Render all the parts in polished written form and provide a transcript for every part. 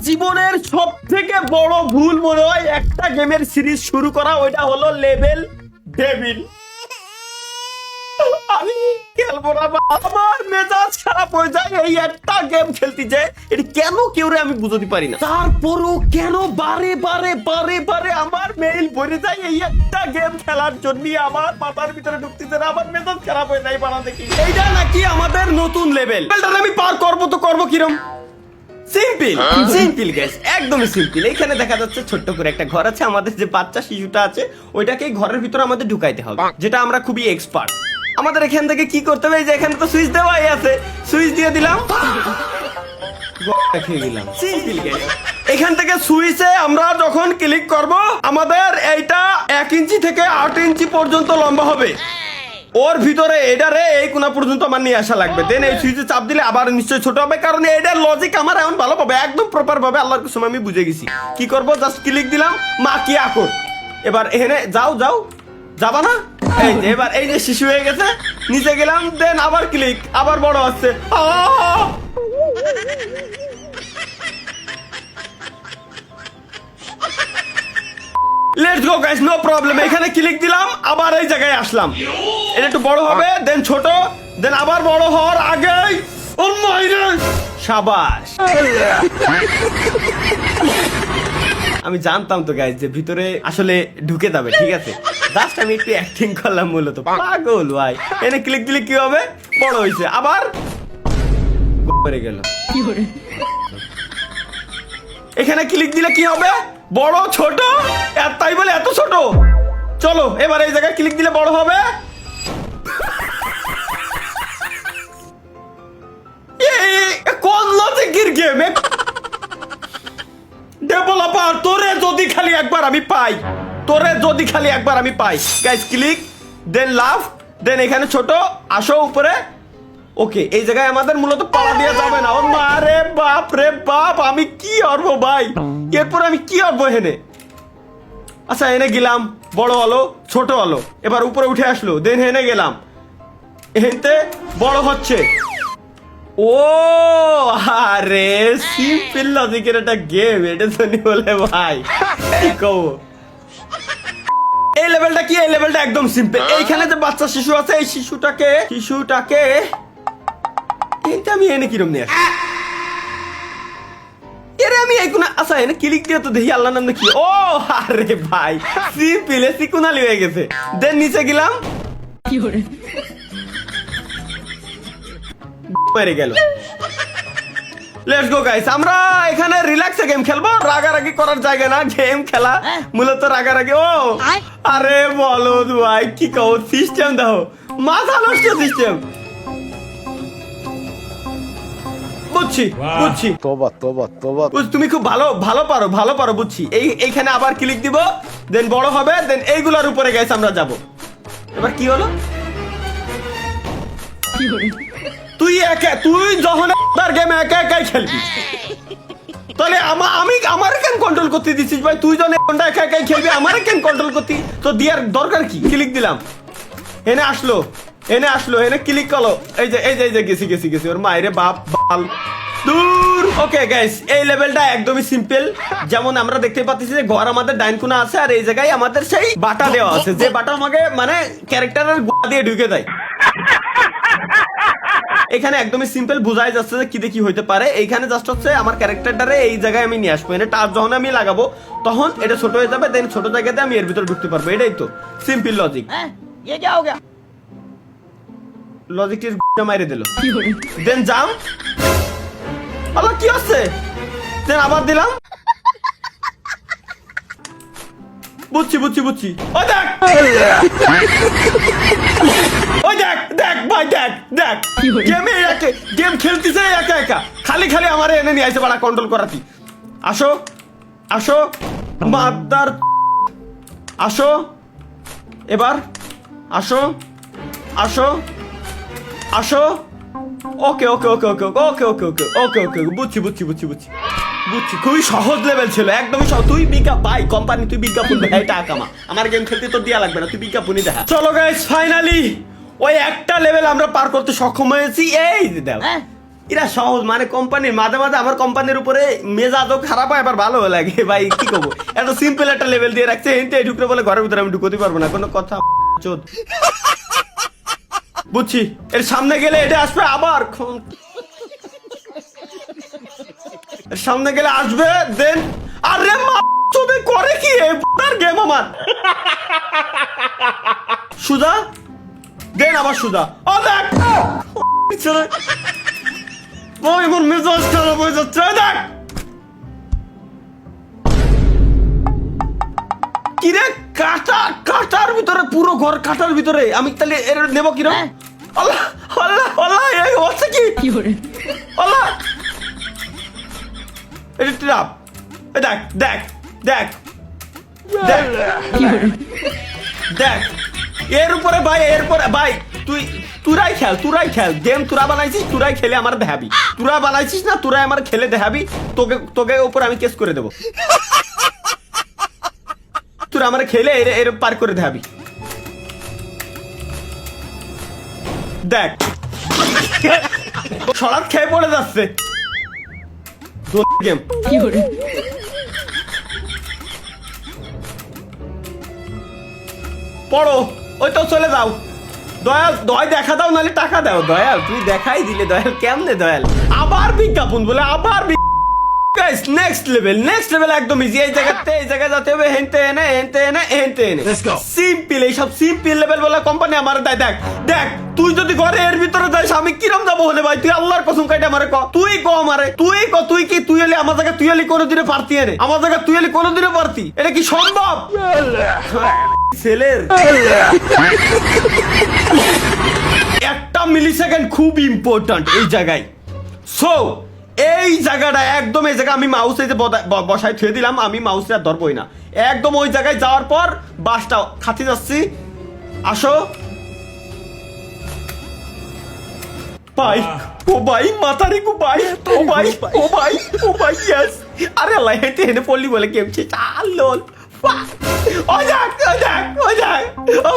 জীবনের সব থেকে বড় ভুল মনে হয় একটা গেমের সিরিজ শুরু করা, ওইটা হলো লেভেল ডেভিল। আমি খেলবো না, আমার মেজাজ খারাপ হয়ে যায় এই একটা গেম খেলতে যায়। এটা কেন কেউ আমি বুঝতে পারি না, তারপরও কেন বারে বারে বারে বারে আমার মেইল ভরে যায় এই একটা গেম খেলার জন্য। আমার মাথার ভিতরে ঢুকতেছে না, আমার মেজাজ খারাপ হয়ে যায় বানা দেখি। এইটা নাকি আমাদের নতুন লেভেল, আমি পার করবো তো করবো কিরম? সিম্পল সিম্পল গাইস, একদমই সিম্পল। এখানে দেখা যাচ্ছে ছোট্ট করে একটা ঘর আছে, আমাদের যে বাচ্চা শিশুটা আছে ওইটাকে ঘরের ভিতরে আমাদের ঢুকাইতে হবে, যেটা আমরা খুবই এক্সপার্ট। আমাদের এখান থেকে কি করতে হবে, যে এখানে তো সুইচ দেওয়াই আছে, সুইচ দিয়ে দিলাম, খেয়ে দিলাম। সিম্পল গাইস, এখান থেকে সুইচে আমরা যখন ক্লিক করব আমাদের এইটা 1 ইঞ্চি থেকে 8 ইঞ্চি পর্যন্ত লম্বা হবে। ওর ভিতরে এটারে এই কোনা পর্যন্ত আমার নিয়ে আসা লাগবে, দেন এই সুইচে চাপ দিলে আবার নিশ্চয়ই ছোট হবে, কারণ এটার লজিক আমার এখন ভালো পাবে, একদম প্রপার ভাবে আল্লাহর কসম আমি বুঝে গেছি। কি করব, জাস্ট ক্লিক দিলাম, মা কি আকর। এবার এখানে যাও যাও, যাবা না? এই যে এবার এই যে শিশু হয়ে গেছে, নিচে গেলাম, দেন আবার ক্লিক, আবার বড় হচ্ছে। Let's go guys, no problem. এখানে ক্লিক দিলাম, আবার এই জায়গায় আসলাম, এটা একটু বড় হবে, দেন ছোট, দেন আবার বড় হওয়ার আগেই ও মাইরে শাবাশ। আমি জানতাম তো গাইস যে ভিতরে আসলে ঢুকে যাবে, ঠিক আছে, জাস্ট আমি একটু অ্যাক্টিং করলাম মূলত। পাগল ভাই, এনে ক্লিক দিলে কি হবে, বড় হইছে, আবার করে গেল। এখানে ক্লিক দিলে কি হবে, বড় ছোট, তাই বলে এত ছোট। চলো এবার এই জায়গায় ক্লিক দিলে বড় হবে। কোন লজিকের গেম ডেভেলপার, তোরে যদি খালি একবার আমি পাই, তোরে যদি খালি একবার আমি পাই। গাইস ক্লিক, দেন লাভ, দেন এখানে ছোট, আসো উপরে। ওকে, এই জায়গায় আমাদের মূলত পাড়া দিয়ে যাবে না। ও মারে বাপ রে বাপ, আমি কি করবো ভাই, এরপর আমি কি করবো এখানে? আচ্ছা এনে গেলাম, বড় হলো, ছোট হলো, এবার উপরে উঠে আসলো, দেন হেনে গেলাম, এহেনতে বড় হচ্ছে। ও আরে সিম্পল লজিকের একটা গেম, এটা শুনি বলে ভাই কি কব। এই লেভেলটা কি, এই লেভেলটা একদম সিম্পল। এইখানে যে বাচ্চা শিশু আছে, এই শিশুটাকে আমি এনে কিরম নিয়ে আসি, এরে আমি এই কোনা, আচ্ছা এনে ক্লিক দিয়ে তো দেখি আল্লাহর নাম কি। ও আরে ভাই সিম্পল, এসি কোনালি হয়ে গেছে। দেন নিচে গেলাম, কি করে মেরে গেল। লেটস গো গাইস, আমরা এখানে রিল্যাক্সে গেম খেলবো, রাগারাগি করার জায়গা না, গেম খেলা মূলত রাগারাগি। ও আরে বলো ভাই কি কও, সিস্টেম দাও, মাথা নষ্ট সিস্টেম। বুঝছি বুঝছি, তোবা তোবা তোবা, তুমি খুব ভালো পারো বুঝছি। এইখানে আবার ক্লিক দিব, দেন বড় হবে, দেন এইগুলার উপরে গাইস আমরা যাব। এবার কি হলো, তুই যখন তার গেম একা একাই খেলবি, তাহলে আমার কেন কন্ট্রোল করতে দিছিস ভাই? তুই যখন কোনটা একা একাই খেলবি, আমার কেন কন্ট্রোল করতি? তো দিয়ার দরকার কি? ক্লিক দিলাম, এনে আসলো, এনে ক্লিক করলো, এই যে গেছি ওর মায়েরে বাপ বাল দূর। ওকে গাইস, এই লেভেলটা একদমই সিম্পল। যেমন আমরা দেখতে পাচ্ছি যে ঘর আমাদের ডাইন কোণা আছে, আর এই জায়গায় আমাদের সেই বাটা দেওয়া আছে, যে বাটা আমাকে মানে ক্যারেক্টারের গোড়া দিয়ে ঢুকে দেয়। এখানে একদমই সিম্পল, বোঝাই যাচ্ছে যে কি দেখি হইতে পারে। এইখানে জাস্ট হচ্ছে আমার ক্যারেক্টারটারে এই জায়গায় আমি নিয়ে আসবো, টাচ যখন আমি লাগাবো তখন এটা ছোট হয়ে যাবে, দেন ছোট জায়গাতে আমি এর ভিতরে ঢুকতে পারবো। এটাই তো সিম্পল লজিক। লজিকটির মাইরে দিল, দেন জাম, আল্লাহ কি হচ্ছে, দেন আবার দিলাম। বুঝছি ওই দেখ ভাই, দেখ গেম খেলতেছে একা, খালি আমার এনে নিয়ে আসে বাড়া কন্ট্রোল করাতি। আসো মাদার, আসো এবার, আসো ওকে বুঝছি, খুবই সহজ লেভেল ছিল, একদমই সহজ। তুই ভাই কোম্পানি, তুই বিজ্ঞাপন দেখাই টাকা কামা, আমার গেম খেলতে তো দেয়া লাগবে না, তুই বিজ্ঞাপনই দেখা। চলো গাইস, ফাইনালি ওই একটা লেভেল আমরা পার করতে সক্ষম হয়েছি। এই যে দাও এরা সহজ মানে কোম্পানির মাঝে মাঝে আমার কোম্পানির উপরে মেজাজও খারাপ হয় আবার ভালো লাগে ভাই কি করবো এত সিম্পল একটা লেভেল দিয়ে রাখছে এনতে ঢুকতে বলে ঘরের ভিতরে আমি ঢুকতে পারবো না কোনো কথা চোদ বুঝছি এর সামনে গেলে এটা আসবে আবার এর সামনে গেলে আসবে দেন আরে চোদে করে কি তার গেম আমার সুজা দেন আবার সুজা ও দেখ ভাই আমার মেজাজ খারাপ হয়ে যাচ্ছে দেখ কিরে কাটার ভিতরে পুরো ঘর কাটার ভিতরে আমি তাহলে এর নেব কিরম আল্লাহ আল্লাহ আল্লাহ এই হচ্ছে কি আল্লাহ এটা ট্রাপ দেখ দেখ দেখ দেখ দেখ এর উপরে ভাই এরপরে ভাই তুরাই খেল গেম তুরা বানাইছিস তুরাই খেলে আমার দেখাবি তুরা বানাইছিস না তুরাই আমার খেলে দেখাবি তোকে তোকে উপর আমি কেস করে দেবো তুরা আমার খেলে এর পার করে দেখাবি দেখ সরাত খেয়ে পড়ে যাচ্ছে গেম পড়ো ওই তো চলে যাও দয়াল দয় দেখা দাও নাহলে টাকা দাও দয়াল তুই দেখাই দিলে দয়াল কেমনে দয়াল আবার বিজ্ঞাপন বলে আবার গাইস নেক্সট লেভেল একদম ইজি এই জায়গায় যেতে হবে হেনতে এনে সিম্পল এই সব সিম্পল লেভেল বলা কোম্পানি আমার দেয় দেখ দেখ তুই যদি ঘরে এর ভিতরে যাস আমি কিরম যাবো হলে ভাই তুই আল্লাহর কসম কাইটা আমারে ক তুই ক আমারে তুই কি তুই এলি আমার জায়গা তুই এলি কোনোদিনে পারতি এনে আমার জায়গা তুই এলি কোনোদিনে পারতি এটা কি সম্ভব ছেলের একটা মিলি সেকেন্ড খুব ইম্পর্টেন্ট এই জায়গায় সো এই জায়গাটা একদম এই জায়গা আমি মাউস এই যে বসায় থুয়ে দিলাম আমি মাউসটা ধরবই না একদম ওই জায়গায় যাওয়ার পর বাসটা খাতি যাচ্ছি আসো ভাই ও ভাই মাথারি কো ভাই ও ভাই ইয়েস আরে আল্লাহ হেঁটে হেঁটে পড়লি বলে কেমছে চাল লোল ও যাক ও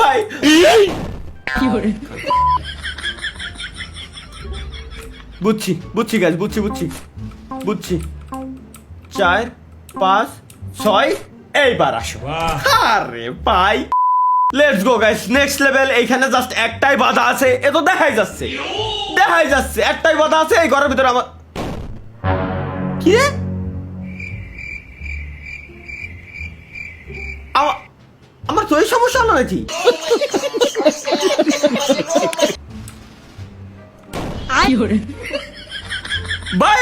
ভাই বুঝছি গাছ বুঝছি 4 5 6 এইবার আসো আরে ভাই let's go guys next level এইখানে জাস্ট একটাই বাধা আছে এ তো দেখাই যাচ্ছে একটাই বাধা আছে এই ঘরের ভিতরে আমার কি রে আমার তো এই সমস্যা হলো নাকি ভাই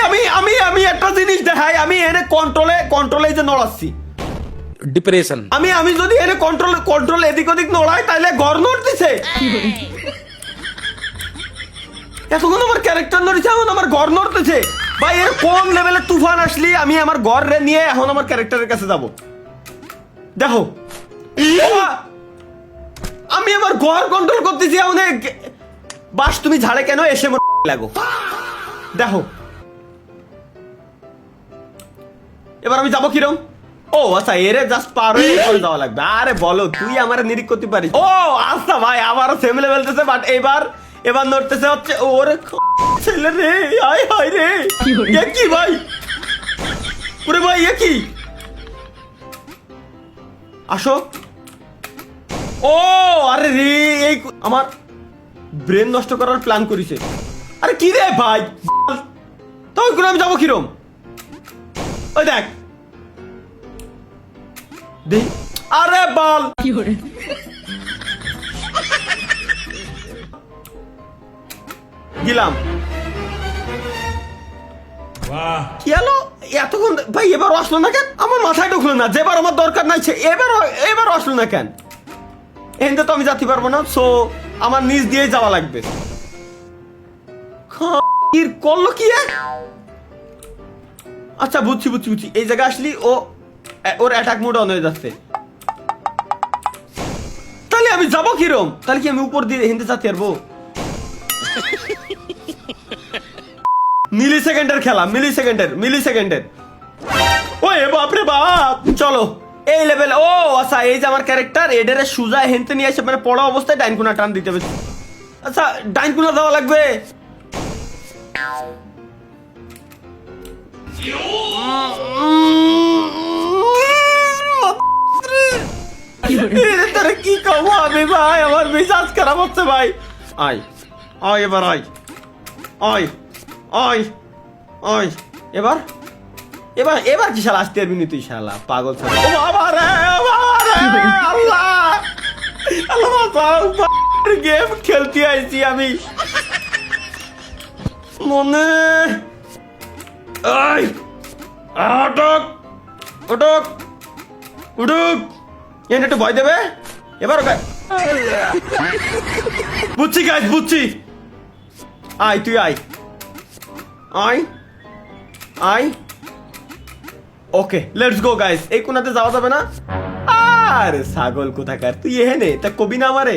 আমি একটা জিনিস দেখাই আমি এনে কন্ট্রোলে যে নড়াচ্ছি ডিপ্রেশন আমি যদি এনে কন্ট্রোল এদিক ওদিক নড়াই তাহলে ঘর নড়তেছে এতক্ষণ আমার ক্যারেক্টার নড়ছে এখন আমার ঘর নড়তেছে ভাই এর কোন লেভেলের তুফান আসলি আমি আমার ঘর নিয়ে এখন আমার ক্যারেক্টারের কাছে যাব দেখো আমি আমার ঘর কন্ট্রোল করতেছি অনেক বাস তুমি ঝাড়ে কেন এসে লাগো দেখো এবার আমি যাবো কিরম ও আচ্ছা এরে জাস্ট পার হয়ে চলে যাওয়া লাগবে আরে বলো তুই আমার নিরিখ করতে পারিস ও আচ্ছা ভাই আমারও সেম লেভেলতেছে বাট এবার নড়তেছে হচ্ছে ওরে ছেলে রে হায় রে কি ভাই ওরে ভাই কি আসো ও আরে রে এই আমার ব্রেন নষ্ট করার প্ল্যান করিছে আরে কি রে ভাই তখন আমি যাবো কিরম ওই দেখ আরে বল গেলাম কি হলো এতক্ষণ ভাই এবার আসলো না কেন আমার মাথায় ঢুকলো না যেবার আমার দরকার নাই এবার আসলো না কেন এখানে তো আমি যেতে পারবো না সো আমার নিজ দিয়ে যাওয়া লাগবে করলো কি আচ্ছা বুঝছি এই জায়গায় আসলি ওর অ্যাটাক মোড অন হয়ে যাচ্ছে তাহলে আমি যাবো কিরম তাহলে কি আমি উপর দিয়ে হিন্দে যেতে পারবো মিলি সেকেন্ডের ওই বাপরে বাপ চলো এই লেভেল ও আচ্ছা এই যে আমার ক্যারেক্টার এডারে সুজা হেনতে নিয়ে এসে মানে পড়া অবস্থায় ডাইন কোনা টান দিতে হবে আচ্ছা ডাইন কোনা দেওয়া লাগবে তোরে কি কমো আমি ভাই, আমার মেজাজ খারাপ হচ্ছে ভাই। আয় আয় এবার আয় আয় আয় আয় এবার এবার এবার কি শালা আসতে পারবি না তুই, শালা পাগল ছাড়া। ও বাবা রে, ও বাবা রে, আল্লাহ আল্লাহ বাঁচাও, গেম খেলতে আইছি আমি মনে। আয় আটক উঠুক উঠুক, এনে একটু ভয় দেবে এবার। ওকে বুঝছি গাইস বুঝছি, আয় তুই আয় আয় আয়। ওকে লেটস গো গাইস, এই কোনাতে যাওয়া যাবে না। আরে ছাগল কোথাকার, তুই এখানে তা কবি না আমারে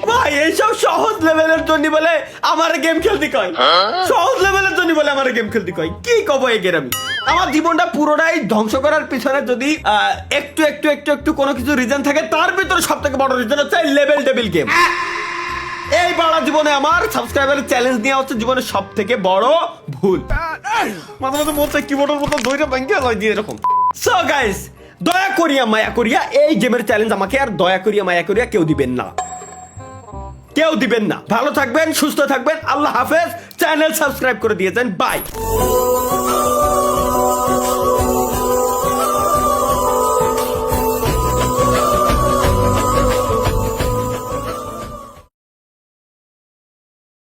ভাই। এইসব সহজ লেভেলের জন্য বলে আমার গেম খেলতে কয়, সহজ লেভেলের জন্য বলে আমার গেম খেলতে কয়। কি কব এই গেরামি, আমার জীবনটা পুরোটাই ধ্বংস করার পিছনে যদি একটু একটু একটু একটু কোনো কিছু রিজন থাকে, তার ভিতরে সব থেকে বড় রিজন হচ্ছে লেভেল টেবিল গেম। এই বাড়া জীবনে আমার সাবস্ক্রাইবারের চ্যালেঞ্জ নেওয়া হচ্ছে জীবনের সব থেকে বড় ভুল। মাঝে মাঝে বলছে কিবোর্ডের মতো দইটা ব্যাংকে লয় দিয়ে এরকম। সো গাইস, দয়া করিয়া মায়া করিয়া এই গেমের চ্যালেঞ্জ আমাকে আর দয়া করিয়া মায়া করিয়া কেউ দিবেন না, কেউ দিবেন না। ভালো থাকবেন, সুস্থ থাকবেন, আল্লাহ হাফেজ। চ্যানেল সাবস্ক্রাইব করে দিয়েছেন, বাই।